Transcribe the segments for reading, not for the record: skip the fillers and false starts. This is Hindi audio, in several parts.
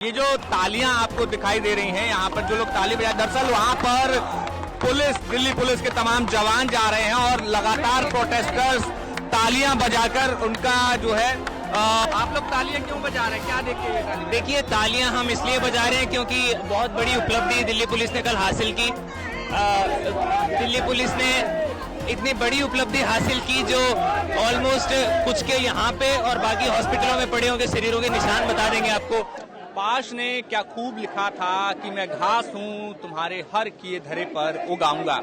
ये जो तालियां आपको दिखाई दे रही हैं, यहाँ पर जो लोग ताली बजा, दरअसल वहाँ पर पुलिस, दिल्ली पुलिस के तमाम जवान जा रहे हैं और लगातार प्रोटेस्टर्स तालियां बजाकर उनका जो है आप लोग तालियां क्यों बजा रहे हैं, क्या देखिए? देखिए, तालियां हम इसलिए बजा रहे हैं क्योंकि बहुत बड़ी उपलब्धि दिल्ली पुलिस ने कल हासिल की। दिल्ली पुलिस ने इतनी बड़ी उपलब्धि हासिल की जो ऑलमोस्ट कुछ के यहाँ पे और बाकी हॉस्पिटलों में पड़े होंगे शरीरों के निशान बता देंगे आपको। पाश ने क्या खूब लिखा था कि मैं घास हूं तुम्हारे हर किए धरे पर उगाऊंगा।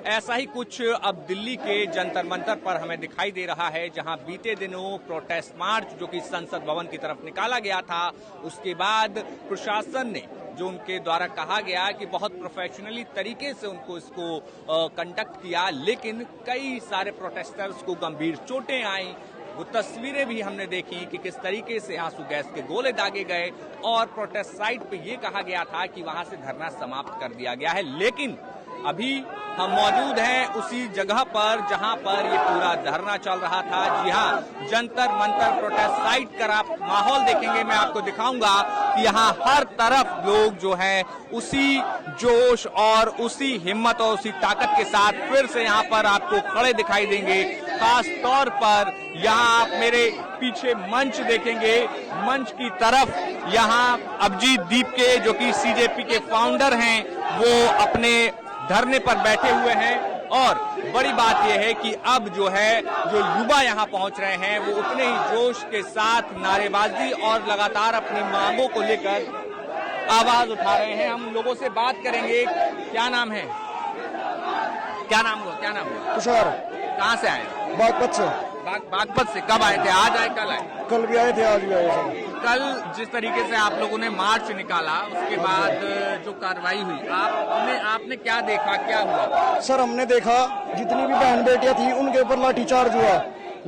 ऐसा ही कुछ अब दिल्ली के जंतर मंतर पर हमें दिखाई दे रहा है, जहां बीते दिनों प्रोटेस्ट मार्च जो कि संसद भवन की तरफ निकाला गया था, उसके बाद प्रशासन ने जो उनके द्वारा कहा गया कि बहुत प्रोफेशनली तरीके से उनको इसको कंडक्ट किया, लेकिन कई सारे प्रोटेस्टर्स को गंभीर चोटें आई। वो तस्वीरें भी हमने देखी कि किस तरीके से आंसू गैस के गोले दागे गए और प्रोटेस्ट साइट पे ये कहा गया था कि वहां से धरना समाप्त कर दिया गया है। लेकिन अभी हम मौजूद हैं उसी जगह पर जहां पर ये पूरा धरना चल रहा था। जी हां, जंतर मंतर प्रोटेस्ट साइट का आप माहौल देखेंगे, मैं आपको दिखाऊंगा कि यहाँ हर तरफ लोग जो है उसी जोश और उसी हिम्मत और उसी ताकत के साथ फिर से यहाँ पर आपको खड़े दिखाई देंगे। खास तौर पर यहाँ आप मेरे पीछे मंच देखेंगे, मंच की तरफ यहाँ अभिजीत दीपके जो कि सीजेपी के फाउंडर हैं, वो अपने धरने पर बैठे हुए हैं। और बड़ी बात यह है कि अब जो है जो युवा यहाँ पहुंच रहे हैं वो उतने ही जोश के साथ नारेबाजी और लगातार अपनी मांगों को लेकर आवाज उठा रहे हैं। हम लोगों से बात करेंगे। क्या नाम है? क्या नाम हुआ? तुषार। कहाँ से आए? बागपत से। बागपत से। कब आए थे? आज आए, कल आए? कल भी आए थे, आज भी आए थे। कल जिस तरीके से आप लोगों ने मार्च निकाला, उसके बाद जो कार्रवाई हुई, आपने क्या देखा, क्या हुआ? सर, हमने देखा जितनी भी बहन बेटियां थी उनके ऊपर लाठीचार्ज हुआ।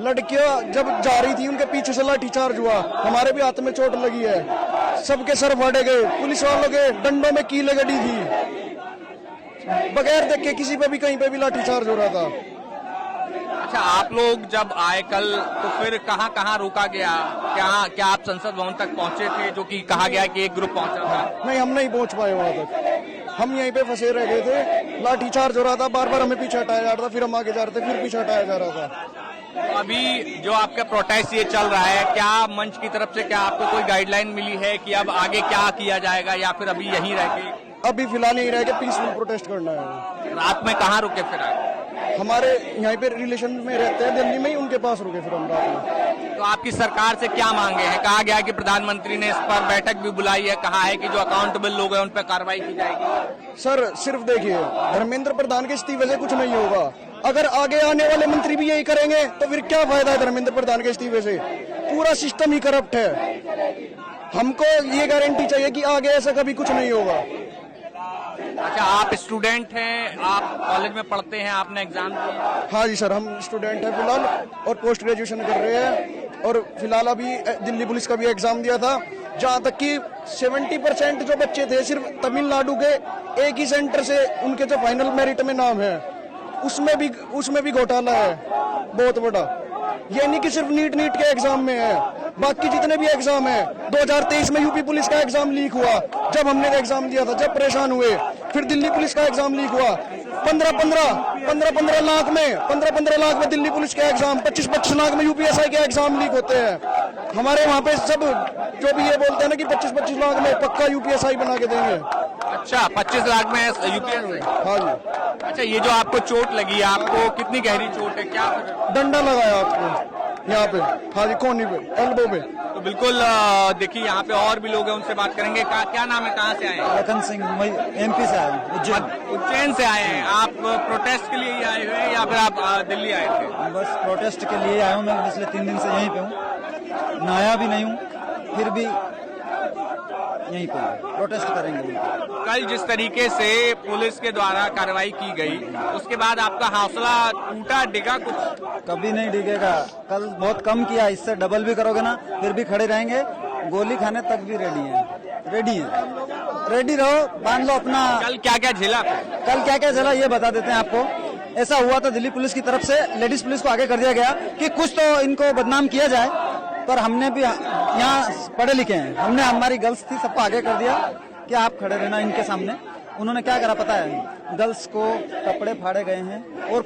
लड़कियां जब जा रही थी उनके पीछे से लाठीचार्ज हुआ। हमारे भी हाथ में चोट लगी है, सबके सर फाड़े गए। पुलिस वालों के डंडों में कीलें गड़ी थी, बगैर देखे किसी पे भी कहीं पे भी लाठीचार्ज हो रहा था। अच्छा, आप लोग जब आए कल तो फिर कहाँ रोका गया? क्या आप संसद भवन तक पहुंचे थे, जो कि कहा गया कि एक ग्रुप पहुंचा था? नहीं, हम नहीं पहुंच पाए वहां तक। हम यहीं पे फंसे रह गए थे, लाठीचार्ज हो रहा था, बार बार हमें पीछे हटाया जा रहा था, फिर हम आगे जा रहे थे, फिर पीछे हटाया जा रहा था। तो अभी जो आपका प्रोटेस्ट ये चल रहा है, क्या मंच की तरफ से क्या आपको कोई गाइडलाइन मिली है कि अब आगे क्या किया जाएगा, या फिर अभी यहीं रह के? अभी फिलहाल यहीं रह के पीसफुल प्रोटेस्ट करना है। रात में कहाँ रुके फिर आप? हमारे यहाँ पे रिलेशन में रहते हैं दिल्ली में ही, उनके पास रुके फिर हम रात में। तो आपकी सरकार से क्या मांगे हैं? कहा गया कि प्रधानमंत्री ने इस पर बैठक भी बुलाई है, कहा है कि जो अकाउंटेबल लोग हैं उन पर कार्रवाई की जाएगी। सर, सिर्फ देखिए, धर्मेंद्र प्रधान के इस्तीफे से कुछ नहीं होगा। अगर आगे आने वाले मंत्री भी यही करेंगे तो फिर क्या फायदा है धर्मेंद्र प्रधान के इस्तीफे से? पूरा सिस्टम ही करप्ट है। हमको ये गारंटी चाहिए कि आगे ऐसा कभी कुछ नहीं होगा। अच्छा, आप स्टूडेंट हैं, आप कॉलेज में पढ़ते हैं, आपने एग्जाम दिए? हाँ जी सर, हम स्टूडेंट हैं फिलहाल और पोस्ट ग्रेजुएशन कर रहे हैं। और फिलहाल अभी दिल्ली पुलिस का भी एग्जाम दिया था, जहाँ तक कि 70% जो बच्चे थे सिर्फ तमिलनाडु के एक ही सेंटर से उनके जो फाइनल मेरिट में नाम है, उसमें भी घोटाला है बहुत बड़ा। ये नहीं कि सिर्फ नीट के एग्जाम में है, बाकी जितने भी एग्जाम है। 2023 में यूपी पुलिस का एग्जाम लीक हुआ, जब हमने एग्जाम दिया था, जब परेशान हुए। फिर दिल्ली पुलिस का एग्जाम लीक हुआ। 15 लाख में दिल्ली पुलिस के एग्जाम, 25 लाख में यूपीएसआई के एग्जाम लीक होते हैं। हमारे वहाँ पे सब जो भी ये बोलते हैं ना कि 25 लाख में पक्का यूपीएसआई बना के देंगे। अच्छा, 25 लाख में यूपीएसआई? हाँ जी। अच्छा, ये जो आपको चोट लगी, आपको कितनी गहरी चोट है, क्या? डंडा लगाया आपको यहाँ पे? हाँ जी, कोहनी पे, एल्बो पे। तो बिल्कुल देखिए, यहाँ पे और भी लोग हैं, उनसे बात करेंगे। क्या नाम है, कहाँ से आए हैं? लखन सिंह, एमपी से आए, उज्जैन से आए हैं। आप प्रोटेस्ट के लिए ही आए हुए हैं या फिर आप दिल्ली आए थे? बस प्रोटेस्ट के लिए आया हूँ। मैं पिछले 3 दिन से यहीं पे हूँ, नहाया भी नहीं हूँ, फिर भी यहीं पे प्रोटेस्ट करेंगे। कल जिस तरीके से पुलिस के द्वारा कार्रवाई की गई, उसके बाद आपका हौसला टूटा, डिगा कुछ? कभी नहीं डिगेगा। कल बहुत कम किया, इससे डबल भी करोगे ना फिर भी खड़े रहेंगे। गोली खाने तक भी रेडी रहो, बांध लो अपना। कल क्या क्या झेला? कल क्या क्या झेला ये बता देते हैं आपको। ऐसा हुआ था, दिल्ली पुलिस की तरफ से लेडीज पुलिस को आगे कर दिया गया कि कुछ तो इनको बदनाम किया जाए, पर हमने भी यहाँ पढ़े लिखे हैं, हमने हमारी गर्ल्स थी सबको आगे कर दिया कि आप खड़े रहना इनके सामने। उन्होंने क्या करा पता है, गर्ल्स को कपड़े फाड़े गए हैं और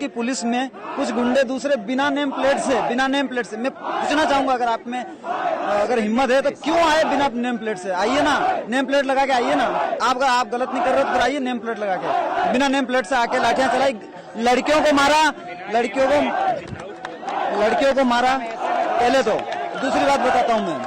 पुलिस में कुछ गुंडे दूसरे बिना नेम प्लेट से मैं पूछना चाहूंगा अगर हिम्मत है तो क्यों आए बिना नेम प्लेट से? आइए ना, नेम प्लेट लगा के आइए ना। आप गलत नहीं कर रहे हो तो आइए नेम प्लेट लगा के। बिना नेम प्लेट से आके लाठियां चलाई, लड़कियों को मारा, लड़कियों को मारा पहले तो। दूसरी बात बताता हूं मैं,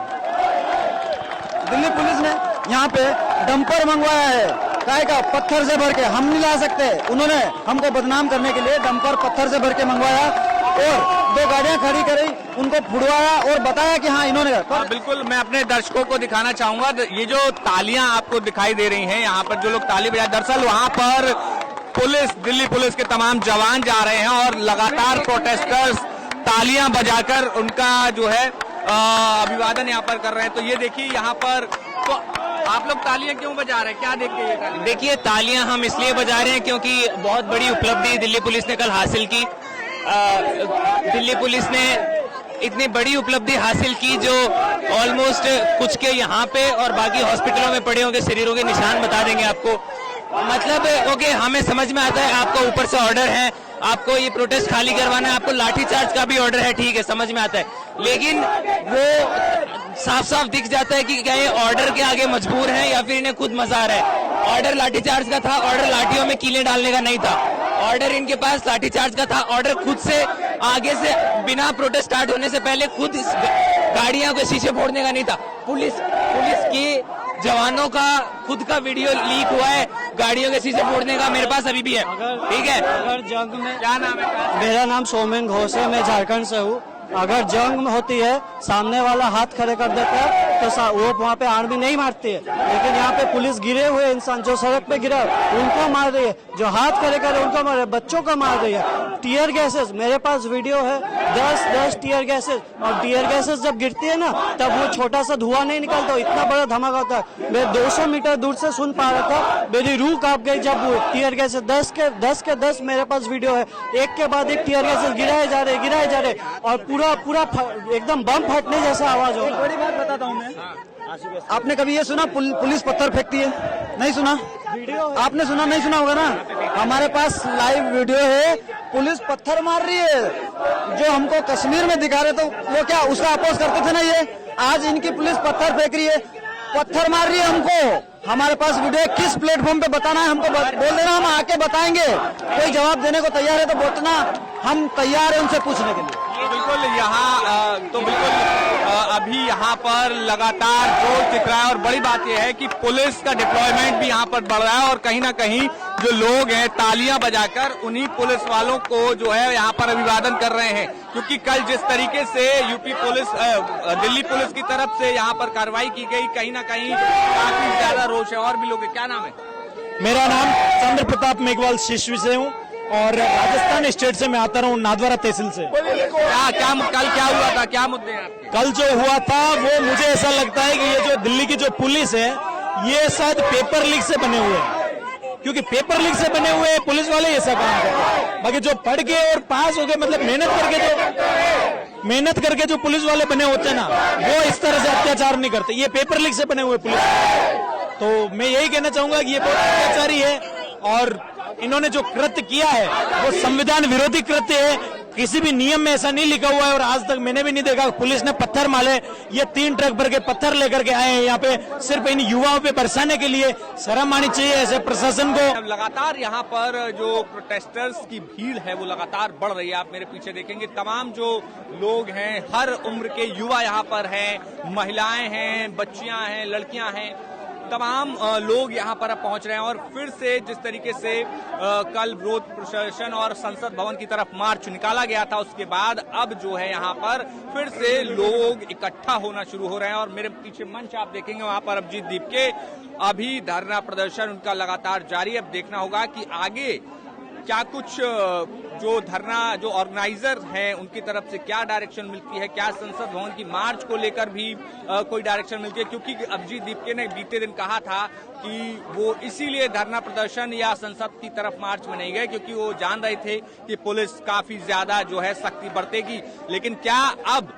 दिल्ली पुलिस ने यहाँ पे डंपर मंगवाया है, काय का पत्थर से भर के। हम नहीं ला सकते, उन्होंने हमको बदनाम करने के लिए डंपर पत्थर से भर के मंगवाया और 2 गाड़ियां खड़ी करी, उनको फुड़वाया और बताया कि हाँ इन्होंने। बिल्कुल, मैं अपने दर्शकों को दिखाना चाहूंगा, ये जो तालियां आपको दिखाई दे रही हैं यहाँ पर, जो लोग ताली बजाए, दरअसल वहां पर दिल्ली पुलिस के तमाम जवान जा रहे हैं और लगातार प्रोटेस्टर्स तालियां बजाकर उनका जो है अभिवादन यहाँ पर कर रहे हैं। तो ये देखिए यहाँ पर, तो आप लोग तालियां क्यों बजा रहे हैं, क्या देख के ये तालियां? देखिए, तालियां हम इसलिए बजा रहे हैं क्योंकि बहुत बड़ी उपलब्धि दिल्ली पुलिस ने कल हासिल की। दिल्ली पुलिस ने इतनी बड़ी उपलब्धि हासिल की जो ऑलमोस्ट कुछ के यहाँ पे और बाकी हॉस्पिटलों में पड़े होंगे शरीरों के निशान बता देंगे आपको। मतलब ओके, हमें समझ में आता है आपको ऊपर से ऑर्डर है, आपको ये प्रोटेस्ट खाली करवाना है, आपको लाठीचार्ज का भी ऑर्डर है, ठीक है, समझ में आता है, लेकिन वो साफ साफ दिख जाता है कि क्या ये ऑर्डर के आगे मजबूर हैं या फिर इन्हें खुद मजा आ रहा है। ऑर्डर लाठीचार्ज का था, ऑर्डर लाठियों में कीलें डालने का नहीं था। ऑर्डर इनके पास लाठीचार्ज का था, ऑर्डर खुद से आगे से बिना प्रोटेस्ट स्टार्ट होने से पहले खुद गाड़ियां के शीशे फोड़ने का नहीं था। पुलिस की जवानों का खुद का वीडियो लीक हुआ है गाड़ियों के शीशे फोड़ने का, मेरे पास अभी भी है, ठीक है। अगर जंग में, क्या नाम है? मेरा नाम सोमेन घोष है, मैं झारखंड से हूँ। अगर जंग होती है, सामने वाला हाथ खड़े कर देता है तो वो वहाँ पे आर्मी नहीं मारती है, लेकिन यहाँ पे पुलिस गिरे हुए इंसान जो सड़क पे गिरा उनको मार रही है, जो हाथ खड़े कर उनको मार रही है, बच्चों को मार रही है। टीयर गैसेस, मेरे पास वीडियो है, 10 टीयर गैसेस, और टीयर गैसेस जब गिरती है ना तब वो छोटा सा धुआं नहीं निकलता, इतना बड़ा धमाका होता है। मैं 200 मीटर दूर से सुन पा रहा था, मेरी रूह कांप गई जब वो टीयर गैसेस 10 के 10 मेरे पास वीडियो है, एक के बाद एक टीयर गैसेस गिराए जा रहे और पूरा एकदम बम फटने जैसा आवाज हो। बड़ी बात बताता हूँ मैं, आपने कभी ये सुना पुलिस पत्थर फेंकती है? नहीं सुना? आपने सुना? नहीं सुना होगा ना। हमारे पास लाइव वीडियो है, पुलिस पत्थर मार रही है, जो हमको कश्मीर में दिखा रहे तो वो क्या उसका अपोज करते थे ना, ये आज इनकी पुलिस पत्थर फेंक रही है, पत्थर मार रही है हमको। हमारे पास वीडियो किस प्लेटफॉर्म पे बताना है हमको बोल देना, हम आके बताएंगे। कोई जवाब देने को तैयार है तो बोलना, हम तैयार है उनसे पूछने के लिए। बिल्कुल, यहाँ तो बिल्कुल अभी यहाँ पर लगातार जोर दिख रहा है और बड़ी बात यह है कि पुलिस का डिप्लॉयमेंट भी यहाँ पर बढ़ रहा है और कहीं ना कहीं जो लोग हैं तालियां बजाकर उन्हीं पुलिस वालों को जो है यहाँ पर अभिवादन कर रहे हैं, क्योंकि कल जिस तरीके से दिल्ली पुलिस की तरफ से यहाँ पर कार्रवाई की गई, कहीं ना कहीं काफी ज्यादा रोष है। और भी लोग, क्या नाम है? मेरा नाम चंद्र प्रताप मेघवाल शिशवी से हूँ और राजस्थान स्टेट से मैं आता रहा हूँ, नाथद्वारा तहसील से। कल क्या हुआ था, क्या मुद्दे हैं आपके? कल जो हुआ था वो मुझे ऐसा लगता है कि ये जो दिल्ली की जो पुलिस है ये शायद पेपर लीक से बने हुए हैं, क्योंकि पेपर लीक से बने हुए पुलिस वाले ऐसा काम करते हैं। बाकी जो पढ़ के और पास हो गए, मतलब मेहनत करके जो पुलिस वाले बने होते हैं ना, वो इस तरह से अत्याचार नहीं करते। ये पेपर लीक से बने हुए पुलिस। तो मैं यही कहना चाहूंगा कि ये बहुत अत्याचारी है और इन्होंने जो कृत्य किया है वो संविधान विरोधी कृत्य है। किसी भी नियम में ऐसा नहीं लिखा हुआ है और आज तक मैंने भी नहीं देखा पुलिस ने पत्थर मारे। ये 3 ट्रक भर के पत्थर लेकर के आए हैं यहाँ पे सिर्फ इन युवाओं पे बरसाने के लिए। शर्म आनी चाहिए ऐसे प्रशासन को। लगातार यहाँ पर जो प्रोटेस्टर्स की भीड़ है वो लगातार बढ़ रही है। आप मेरे पीछे देखेंगे तमाम जो लोग हैं, हर उम्र के युवा यहाँ पर हैं, महिलाएं हैं, बच्चियां हैं, लड़कियां हैं, तमाम लोग यहाँ पर अब पहुंच रहे हैं। और फिर से जिस तरीके से कल विरोध प्रदर्शन और संसद भवन की तरफ मार्च निकाला गया था, उसके बाद अब जो है यहाँ पर फिर से लोग इकट्ठा होना शुरू हो रहे हैं। और मेरे पीछे मंच आप देखेंगे, वहां पर अभिजीत दीप के अभी धरना प्रदर्शन उनका लगातार जारी। अब देखना होगा कि आगे क्या कुछ जो ऑर्गेनाइजर हैं उनकी तरफ से क्या डायरेक्शन मिलती है, क्या संसद भवन की मार्च को लेकर भी कोई डायरेक्शन मिलती है। क्योंकि अभिजीत दीपके ने बीते दिन कहा था कि वो इसीलिए धरना प्रदर्शन या संसद की तरफ मार्च में नहीं गए क्योंकि वो जान रहे थे कि पुलिस काफी ज्यादा जो है सख्ती बरतेगी। लेकिन क्या अब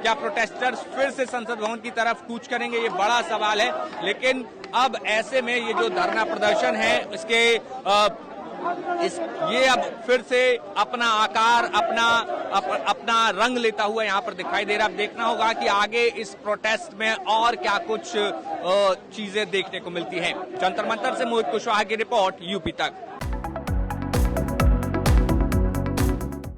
क्या प्रोटेस्टर्स फिर से संसद भवन की तरफ कूच करेंगे, ये बड़ा सवाल है। लेकिन अब ऐसे में ये जो धरना प्रदर्शन है इसके ये अब फिर से अपना आकार, अपना रंग लेता हुआ यहाँ पर दिखाई दे रहा है। अब देखना होगा कि आगे इस प्रोटेस्ट में और क्या कुछ चीजें देखने को मिलती हैं। जंतर मंतर से मोहित कुशवाहा की रिपोर्ट, यूपी तक।